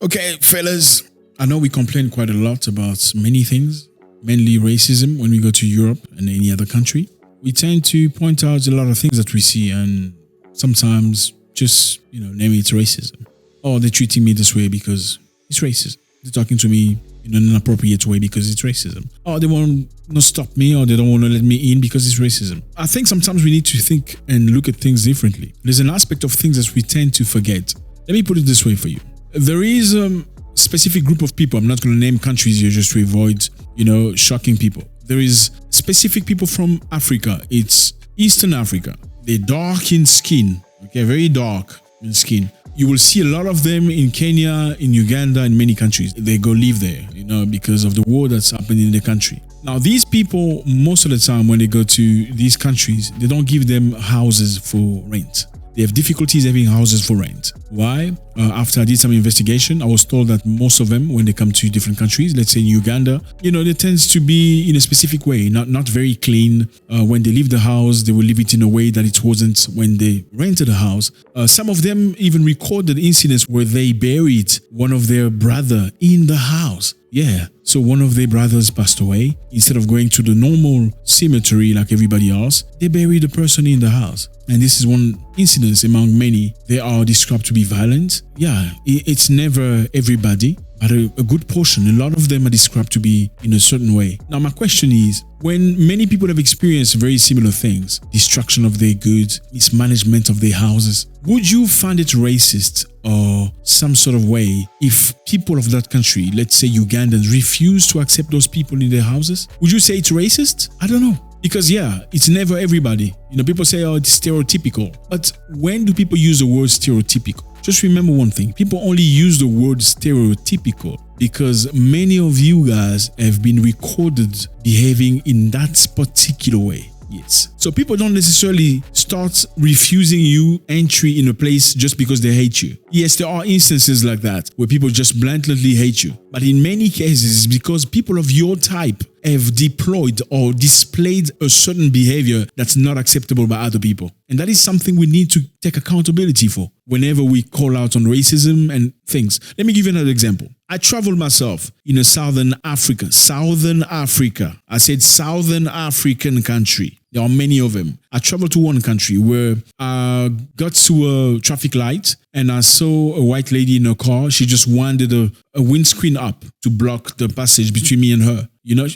Okay, fellas, I know we complain quite a lot about many things, mainly racism when we go to Europe and any other country. We tend to point out a lot of things that we see and sometimes just, name it's racism. Or they're treating me this way because it's racist. They're talking to me in an inappropriate way because it's racism. Or they want to stop me or they don't want to let me in because it's racism. I think sometimes we need to think and look at things differently. There's an aspect of things that we tend to forget. Let me put it this way for you. There is a specific group of people. I'm not going to name countries here just to avoid, shocking people. There is specific people from Africa. It's Eastern Africa. They're dark in skin. Okay, very dark in skin. You will see a lot of them in Kenya, in Uganda, in many countries. They go live there, because of the war that's happening in the country. Now, these people, most of the time when they go to these countries, they don't give them houses for rent. They have difficulties having houses for rent. Why? After I did some investigation, I was told that most of them, when they come to different countries, let's say in Uganda, they tend to be in a specific way, not very clean. When they leave the house, they will leave it in a way that it wasn't when they rented a house. Some of them even recorded incidents where they buried one of their brother in the house. Yeah, so one of their brothers passed away. Instead of going to the normal cemetery like everybody else, they buried the person in the house. And this is one incident among many. They are described to be violent. Yeah, it's never everybody, but a good portion. A lot of them are described to be in a certain way. Now, my question is, when many people have experienced very similar things, destruction of their goods, mismanagement of their houses, would you find it racist or some sort of way if people of that country, let's say Ugandans, refuse to accept those people in their houses? Would you say it's racist? I don't know. Because it's never everybody. People say, it's stereotypical. But when do people use the word stereotypical? Just remember one thing. People only use the word stereotypical because many of you guys have been recorded behaving in that particular way. Yes. So people don't necessarily start refusing you entry in a place just because they hate you. Yes, there are instances like that where people just blatantly hate you. But in many cases, it's because people of your type have deployed or displayed a certain behavior that's not acceptable by other people. And that is something we need to take accountability for whenever we call out on racism and things. Let me give you another example. I traveled myself in a Southern Africa. I said Southern African country. There are many of them. I traveled to one country where I got to a traffic light and I saw a white lady in a car. She just winded a windscreen up to block the passage between me and her.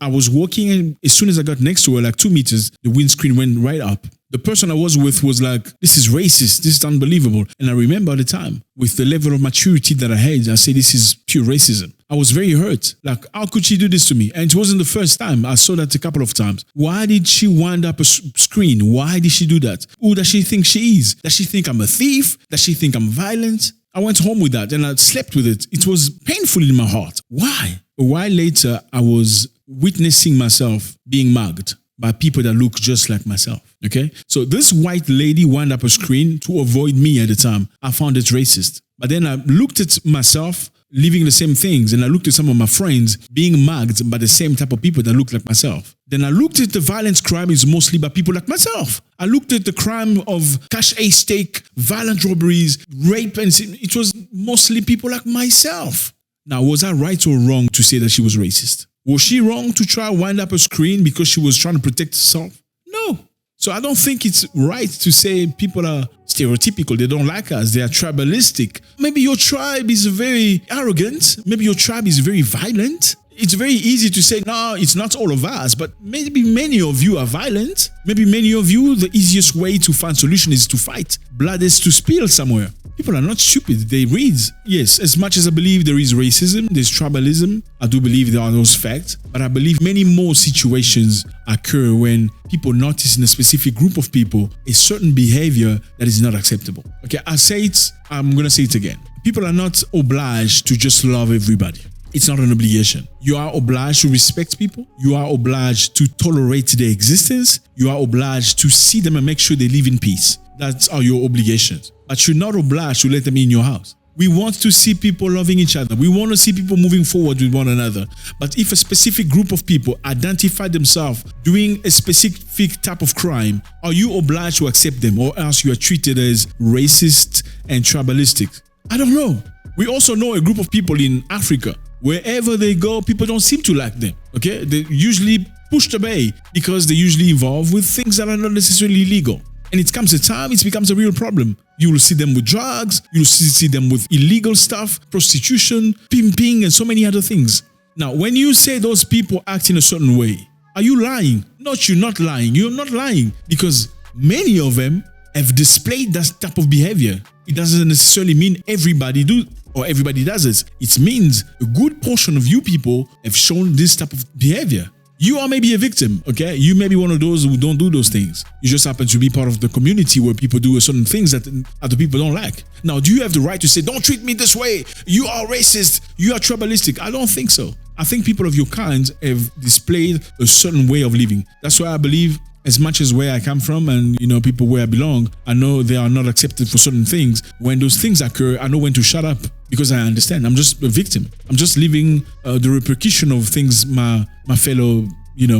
I was walking and as soon as I got next to her, like 2 meters, the windscreen went right up. The person I was with was like, this is racist. This is unbelievable. And I remember at the time, with the level of maturity that I had, I said, this is pure racism. I was very hurt. Like, how could she do this to me? And it wasn't the first time. I saw that a couple of times. Why did she wind up a screen? Why did she do that? Who does she think she is? Does she think I'm a thief? Does she think I'm violent? I went home with that and I slept with it. It was painful in my heart. Why? A while later, I was witnessing myself being mugged by people that look just like myself. Okay? So this white lady wound up a screen to avoid me at the time. I found it racist. But then I looked at myself living the same things and I looked at some of my friends being mugged by the same type of people that look like myself. Then I looked at the violence crime is mostly by people like myself. I looked at the crime of cash A stake, violent robberies, rape, and it was mostly people like myself. Now, was I right or wrong to say that she was racist? Was she wrong to try to wind up a screen because she was trying to protect herself? No. So I don't think it's right to say people are stereotypical. They don't like us. They are tribalistic. Maybe your tribe is very arrogant. Maybe your tribe is very violent. It's very easy to say, no, it's not all of us, but maybe many of you are violent. Maybe many of you, the easiest way to find solution is to fight. Blood is to spill somewhere. People are not stupid. They read. Yes, as much as I believe there is racism, there's tribalism, I do believe there are those facts, but I believe many more situations occur when people notice in a specific group of people a certain behavior that is not acceptable. Okay, I say it, I'm going to say it again. People are not obliged to just love everybody. It's not an obligation. You are obliged to respect people. You are obliged to tolerate their existence. You are obliged to see them and make sure they live in peace. That's are your obligations. But you're not obliged to let them in your house. We want to see people loving each other. We want to see people moving forward with one another. But if a specific group of people identify themselves doing a specific type of crime, are you obliged to accept them or else you are treated as racist and tribalistic? I don't know. We also know a group of people in Africa. Wherever they go, people don't seem to like them. Okay, they usually pushed away because they're usually involved with things that are not necessarily legal. And it comes a time, it becomes a real problem. You will see them with drugs, you will see them with illegal stuff, prostitution, pimping, and so many other things. Now, when you say those people act in a certain way, are you lying? Not you're not lying. You're not lying because many of them have displayed that type of behavior. It doesn't necessarily mean everybody do or everybody does it. It means a good portion of you people have shown this type of behavior. You are maybe a victim, okay? You may be one of those who don't do those things. You just happen to be part of the community where people do certain things that other people don't like. Now, do you have the right to say, don't treat me this way? You are racist. You are tribalistic. I don't think so. I think people of your kind have displayed a certain way of living. That's why I believe as much as where I come from and, people where I belong, I know they are not accepted for certain things. When those things occur, I know when to shut up because I understand. I'm just a victim. I'm just living the repercussion of things my fellow,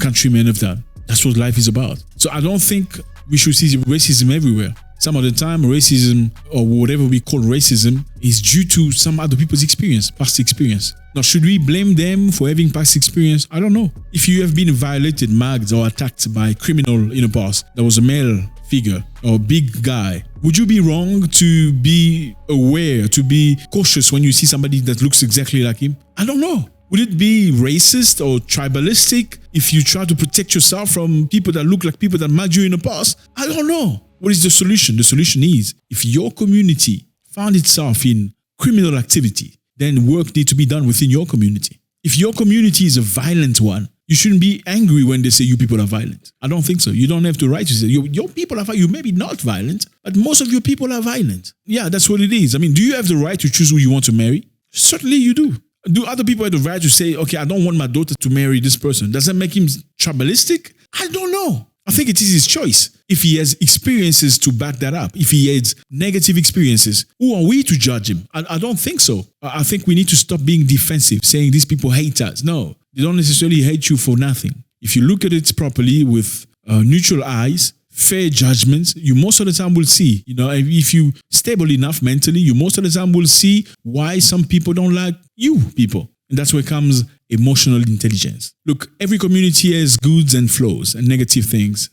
countrymen have done. That's what life is about. So I don't think we should see racism everywhere. Some of the time, racism or whatever we call racism is due to some other people's past experience. Now, should we blame them for having past experience? I don't know. If you have been violated, mugged, or attacked by a criminal in the past, that was a male figure or big guy, would you be wrong to be aware, to be cautious when you see somebody that looks exactly like him? I don't know. Would it be racist or tribalistic if you try to protect yourself from people that look like people that mugged you in the past? I don't know. What is the solution? The solution is if your community found itself in criminal activity, then work needs to be done within your community. If your community is a violent one, you shouldn't be angry when they say you people are violent. I don't think so. You don't have the right to say your people are violent. You may be not violent, but most of your people are violent. Yeah, that's what it is. I mean, do you have the right to choose who you want to marry? Certainly you do. Do other people have the right to say, okay, I don't want my daughter to marry this person? Does that make him tribalistic? I don't know. I think it is his choice. If he has experiences to back that up, if he has negative experiences, who are we to judge him? I don't think so. I think we need to stop being defensive, saying these people hate us. No, they don't necessarily hate you for nothing. If you look at it properly with neutral eyes, fair judgments, you most of the time will see, if you stable enough mentally, you most of the time will see why some people don't like you people. And that's where comes emotional intelligence. Look, every community has goods and flaws and negative things.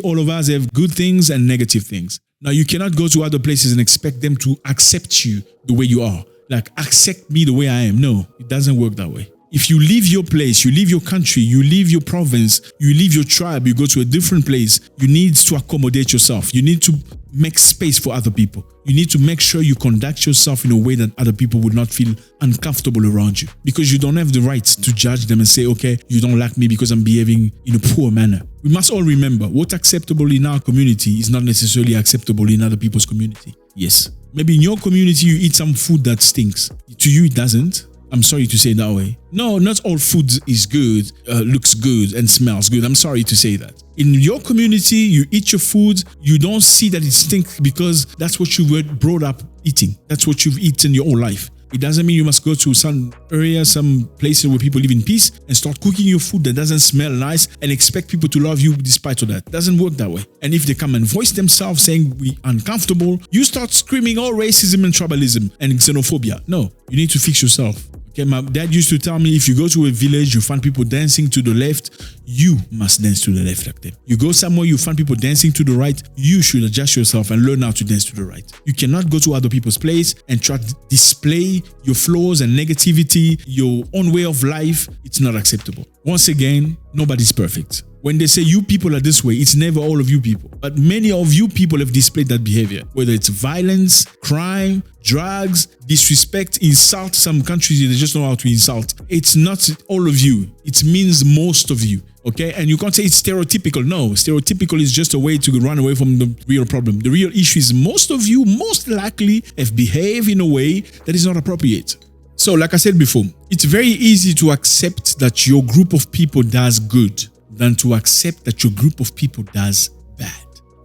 All of us have good things and negative things. Now, you cannot go to other places and expect them to accept you the way you are. Like, accept me the way I am. No, it doesn't work that way. If you leave your place, you leave your country, you leave your province, you leave your tribe, you go to a different place, you need to accommodate yourself. You need to make space for other people. You need to make sure you conduct yourself in a way that other people would not feel uncomfortable around you. Because you don't have the right to judge them and say, okay, you don't like me because I'm behaving in a poor manner. We must all remember what's acceptable in our community is not necessarily acceptable in other people's community. Yes. Maybe in your community, you eat some food that stinks. To you, it doesn't. I'm sorry to say it that way. No, not all food is good, looks good and smells good. I'm sorry to say that. In your community, you eat your food, you don't see that it stinks because that's what you were brought up eating. That's what you've eaten your whole life. It doesn't mean you must go to some area, some places where people live in peace and start cooking your food that doesn't smell nice and expect people to love you despite of that. It doesn't work that way. And if they come and voice themselves saying we're uncomfortable, you start screaming all racism and tribalism and xenophobia. No, you need to fix yourself. Okay, my dad used to tell me if you go to a village, you find people dancing to the left, you must dance to the left like them. You go somewhere, you find people dancing to the right, you should adjust yourself and learn how to dance to the right. You cannot go to other people's place and try to display your flaws and negativity, your own way of life. It's not acceptable. Once again, nobody's perfect. When they say you people are this way, it's never all of you people. But many of you people have displayed that behavior, whether it's violence, crime, drugs, disrespect, insult. Some countries, they just know how to insult. It's not all of you. It means most of you. Okay? And you can't say it's stereotypical. No, stereotypical is just a way to run away from the real problem. The real issue is most of you most likely have behaved in a way that is not appropriate. So, like I said before, it's very easy to accept that your group of people does good than to accept that your group of people does bad.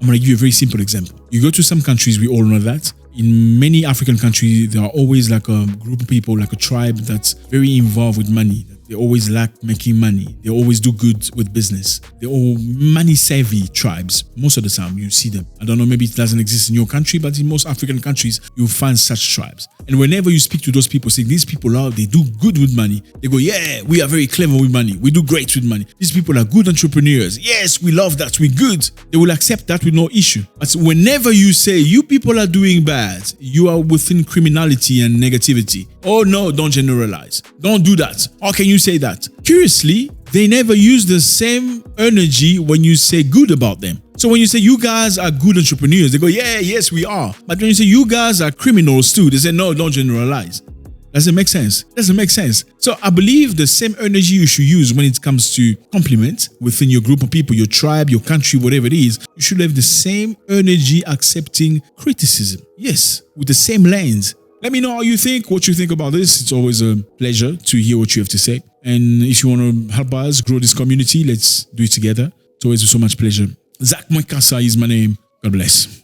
I'm going to give you a very simple example. You go to some countries, we all know that. In many African countries, there are always like a group of people, like a tribe that's very involved with money. They always lack making money. They always do good with business. They're all money-savvy tribes. Most of the time, you see them. I don't know, maybe it doesn't exist in your country, but in most African countries, you'll find such tribes. And whenever you speak to those people, saying these people are, they do good with money. They go, yeah, we are very clever with money. We do great with money. These people are good entrepreneurs. Yes, we love that. We're good. They will accept that with no issue. But whenever you say you people are doing bad, you are within criminality and negativity. Oh no, don't generalize. Don't do that. How can you say that? Curiously, they never use the same energy when you say good about them. So when you say you guys are good entrepreneurs, they go, yeah, yes, we are. But when you say you guys are criminals too, they say, no, don't generalize. Doesn't make sense. Doesn't make sense. So I believe the same energy you should use when it comes to compliment within your group of people, your tribe, your country, whatever it is, you should have the same energy accepting criticism. Yes, with the same lens. Let me know how you think, what you think about this. It's always a pleasure to hear what you have to say. And if you want to help us grow this community, let's do it together. It's always so much pleasure. Zack Mwekassa is my name. God bless.